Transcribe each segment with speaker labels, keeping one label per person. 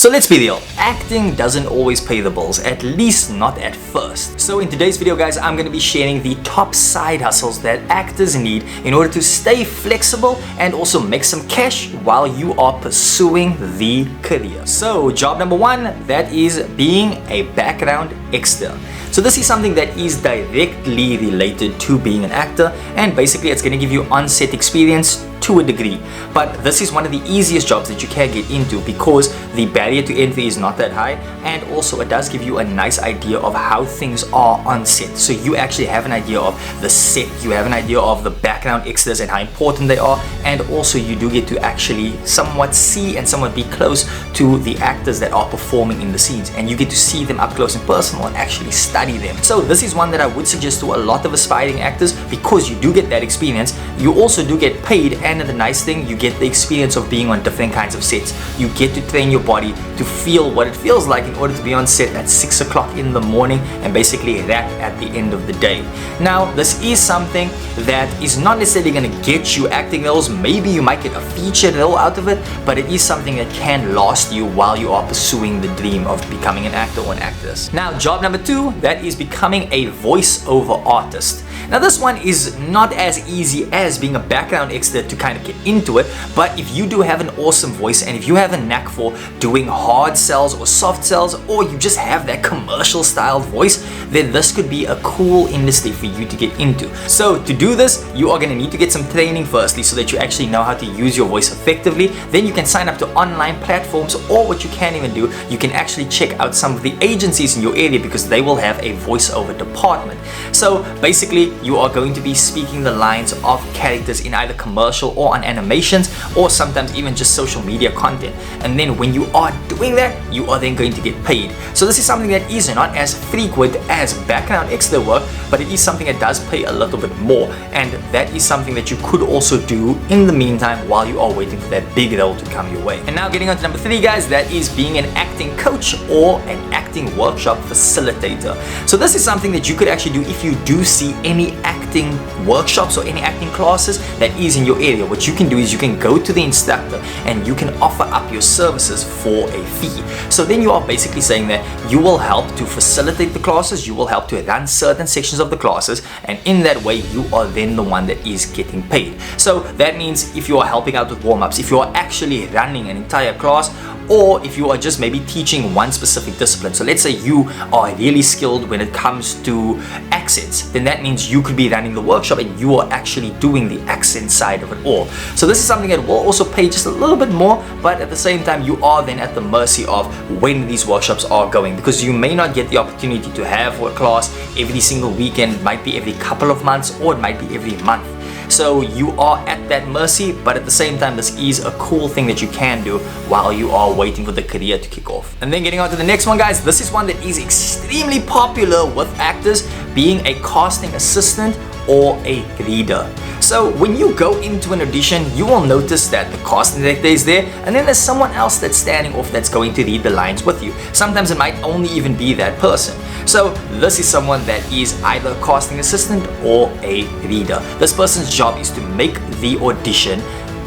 Speaker 1: So let's be real, acting doesn't always pay the bills, at least not at first. So in today's video guys, I'm going to be sharing the top side hustles that actors need in order to stay flexible and also make some cash while you are pursuing the career. So job number one, that is being a background extra. So this is something that is directly related to being an actor, and basically it's going to give you on-set experience to a degree, but this is one of the easiest jobs that you can get into because the barrier to entry is not that high, and also it does give you a nice idea of how things are on set. So you actually have an idea of the set, you have an idea of the background extras and how important they are, and also you do get to actually somewhat see and somewhat be close to the actors that are performing in the scenes, and you get to see them up close and personal and actually study them. So this is one that I would suggest to a lot of aspiring actors because you do get that experience, you also do get paid, and the nice thing, you get the experience of being on different kinds of sets. You get to train your body to feel what it feels like in order to be on set at 6 o'clock in the morning and basically wrap at the end of the day. Now, this is something that is not necessarily going to get you acting roles. Maybe you might get a featured role out of it, but it is something that can last you while you are pursuing the dream of becoming an actor or an actress. Now, job number two, that is becoming a voiceover artist. Now, this one is not as easy as being a background extra to kind of get into it, but if you do have an awesome voice and if you have a knack for doing hard sells or soft sells, or you just have that commercial styled voice, then this could be a cool industry for you to get into. So to do this, you are going to need to get some training firstly so that you actually know how to use your voice effectively. Then you can sign up to online platforms, or what you can even do, you can actually check out some of the agencies in your area because they will have a voiceover department. So basically you are going to be speaking the lines of characters in either commercial or on animations, or sometimes even just social media content. And then when you are doing that, you are then going to get paid. So this is something that is not as frequent as background extra work, but it is something that does pay a little bit more, and that is something that you could also do in the meantime while you are waiting for that big role to come your way. And now getting on to number three guys, that is being an acting coach or an acting workshop facilitator. So this is something that you could actually do if you do see any acting workshops or any acting classes that is in your area. What you can do is you can go to the instructor and you can offer up your services for a fee. So then you are basically saying that you will help to facilitate the classes, you will help to run certain sections of the classes, and in that way you are then the one that is getting paid. So that means if you are helping out with warm-ups, if you are actually running an entire class, or if you are just maybe teaching one specific discipline. So let's say you are really skilled when it comes to accents, then that means you could be running the workshop and you are actually doing the accent side of it all. So this is something that will also pay just a little bit more, but at the same time you are then at the mercy of when these workshops are going, because you may not get the opportunity to have a class every single weekend. It might be every couple of months, or it might be every month. So you are at that mercy, but at the same time this is a cool thing that you can do while you are waiting for the career to kick off. And then getting on to the next one guys, this is one that is extremely popular with actors, being a casting assistant or a reader. So when you go into an audition, you will notice that the casting director is there, and then there's someone else that's standing off that's going to read the lines with you. Sometimes it might only even be that person. So this is someone that is either a casting assistant or a reader. This person's job is to make the audition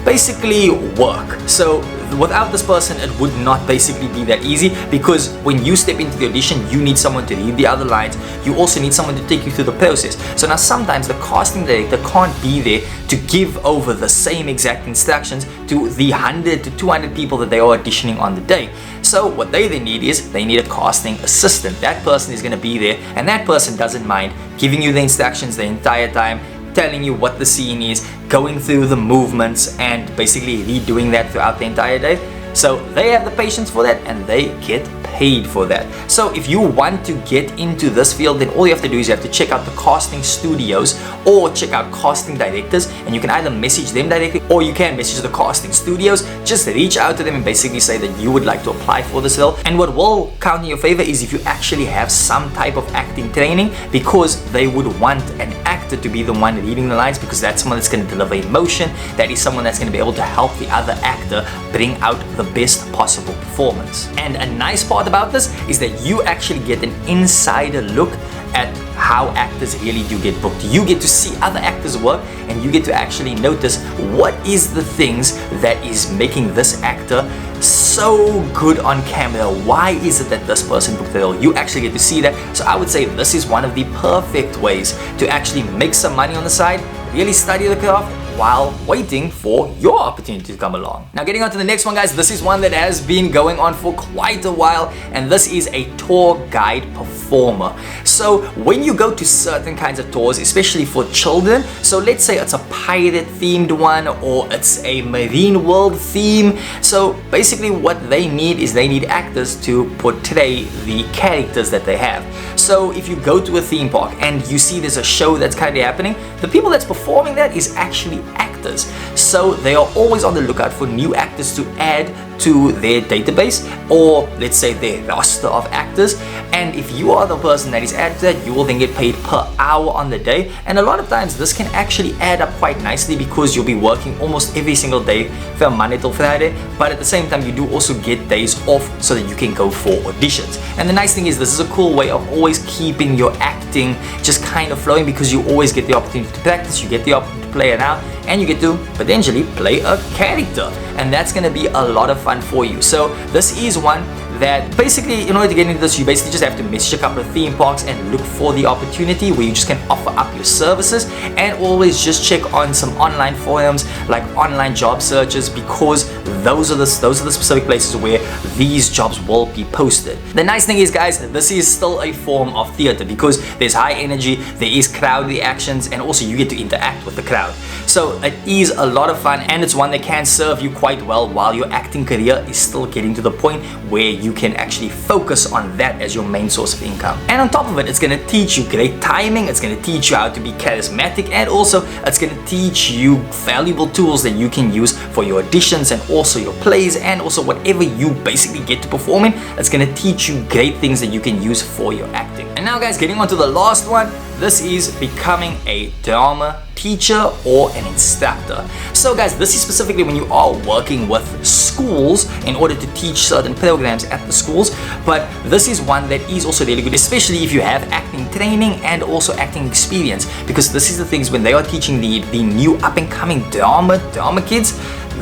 Speaker 1: basically work. So without this person, it would not basically be that easy, because when you step into the audition, you need someone to read the other lines. You also need someone to take you through the process. So now sometimes the casting director can't be there to give over the same exact instructions to the 100 to 200 people that they are auditioning on the day. So what they then need is they need a casting assistant. That person is going to be there, and that person doesn't mind giving you the instructions the entire time, telling you what the scene is, going through the movements, and basically redoing that throughout the entire day. So they have the patience for that, and they get paid for that. So if you want to get into this field, then all you have to do is you have to check out the casting studios or check out casting directors, and you can either message them directly or you can message the casting studios. Just reach out to them and basically say that you would like to apply for this role. And what will count in your favor is if you actually have some type of acting training, because they would want an actor to be the one reading the lines, because that's someone that's going to deliver emotion. That is someone that's going to be able to help the other actor bring out the best possible performance. And a nice part about this is that you actually get an insider look at how actors really do get booked. You get to see other actors work, and you get to actually notice what is the things that is making this actor so good on camera. Why is it that this person booked the role? You actually get to see that. So I would say this is one of the perfect ways to actually make some money on the side, really study the craft while waiting for your opportunity to come along. Now, getting on to the next one, guys, this is one that has been going on for quite a while, and this is a tour guide performer. So when you go to certain kinds of tours, especially for children, so let's say it's a pirate themed one or it's a marine world theme. So basically what they need is they need actors to portray the characters that they have. So if you go to a theme park and you see there's a show that's currently happening, the people that's performing that is actually actors. So they are always on the lookout for new actors to add to their database, or let's say their roster of actors. And if you are the person that is added to that, you will then get paid per hour on the day. And a lot of times this can actually add up quite nicely because you'll be working almost every single day from Monday till Friday, but at the same time you do also get days off so that you can go for auditions. And the nice thing is this is a cool way of always keeping your acting just kind of flowing, because you always get the opportunity to practice, you get the opportunity to play it out, and you get to potentially play a character, and that's going to be a lot of fun for you. So this is one that basically, in order to get into this, you basically just have to message a couple of theme parks and look for the opportunity where you just can offer up your services, and always just check on some online forums like online job searches, because those are the specific places where these jobs will be posted. The nice thing is, guys, this is still a form of theater because there's high energy, there is crowd reactions, and also you get to interact with the crowd. So it is a lot of fun, and it's one that can serve you quite well while your acting career is still getting to the point where you can actually focus on that as your main source of income. And on top of it, it's going to teach you great timing, it's going to teach you how to be charismatic, and also it's going to teach you valuable tools that you can use for your auditions and also your plays, and also whatever you basically get to perform in. It's going to teach you great things that you can use for your acting. And now, guys, getting on to the last one, this is becoming a drama teacher or an instructor. So guys, this is specifically when you are working with schools in order to teach certain programs at the schools, but this is one that is also really good, especially if you have acting training and also acting experience, because this is the things when they are teaching the new up and coming drama kids.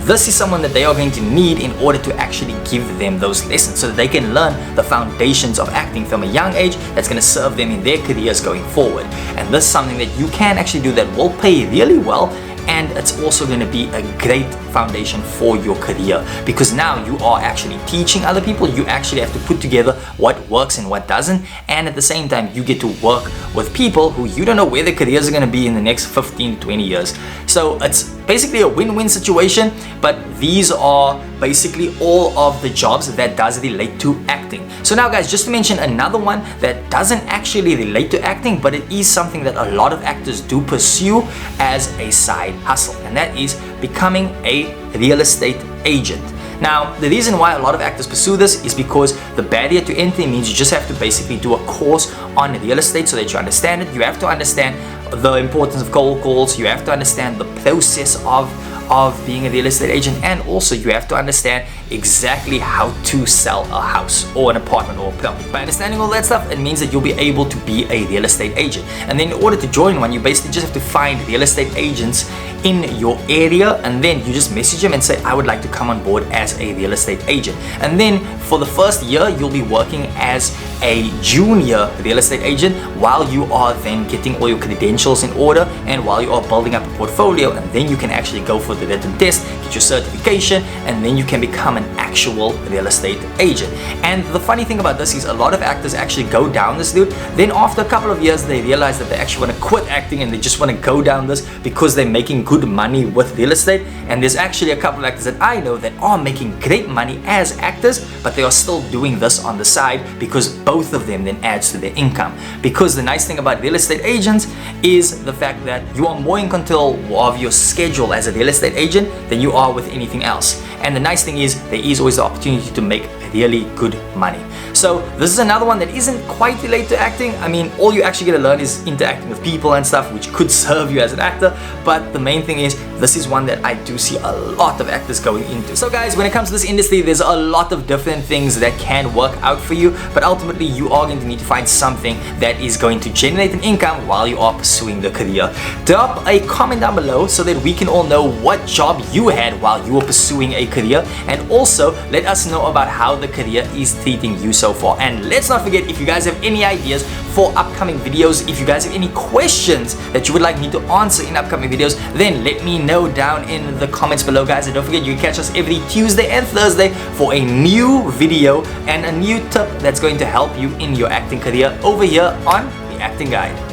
Speaker 1: This is someone that they are going to need in order to actually give them those lessons so that they can learn the foundations of acting from a young age that's going to serve them in their careers going forward. And this is something that you can actually do that will pay really well, and it's also going to be a great foundation for your career, because now you are actually teaching other people. You actually have to put together what works and what doesn't, and at the same time you get to work with people who you don't know where their careers are going to be in the next 15 to 20 years. So it's basically a win-win situation, but these are basically all of the jobs that does relate to acting. So now, guys, just to mention another one that doesn't actually relate to acting, but it is something that a lot of actors do pursue as a side hustle, and that is becoming a real estate agent. Now, the reason why a lot of actors pursue this is because the barrier to entry means you just have to basically do a course on real estate so that you understand it. You have to understand the importance of cold calls, you have to understand the process of being a real estate agent, and also you have to understand exactly how to sell a house or an apartment or a property. By understanding all that stuff, it means that you'll be able to be a real estate agent. And then in order to join one, you basically just have to find real estate agents in your area, and then you just message them and say, I would like to come on board as a real estate agent. And then for the first year, you'll be working as a junior real estate agent while you are then getting all your credentials in order, and while you are building up a portfolio, and then you can actually go for the written test, get your certification, and then you can become an actual real estate agent. And the funny thing about this is a lot of actors actually go down this route, then after a couple of years they realize that they actually want to quit acting and they just want to go down this because they're making good money with real estate. And there's actually a couple of actors that I know that are making great money as actors, but they are still doing this on the side because both of them then adds to their income. Because the nice thing about real estate agents is the fact that you are more in control of your schedule as a real estate agent than you are with anything else. And the nice thing is there is always the opportunity to make really good money. So this is another one that isn't quite related to acting. I mean, all you actually get to learn is interacting with people and stuff, which could serve you as an actor, but the main thing is this is one that I do see a lot of actors going into. So guys, when it comes to this industry, there's a lot of different things that can work out for you, but ultimately you are going to need to find something that is going to generate an income while you are pursuing the career. Drop a comment down below so that we can all know what job you had while you were pursuing a career, and also let us know about how the career is treating you so far. And let's not forget, if you guys have any ideas for upcoming videos, if you guys have any questions that you would like me to answer in upcoming videos, then let me know down in the comments below, guys. And don't forget, you can catch us every Tuesday and Thursday for a new video and a new tip that's going to help you in your acting career over here on The Acting Guide.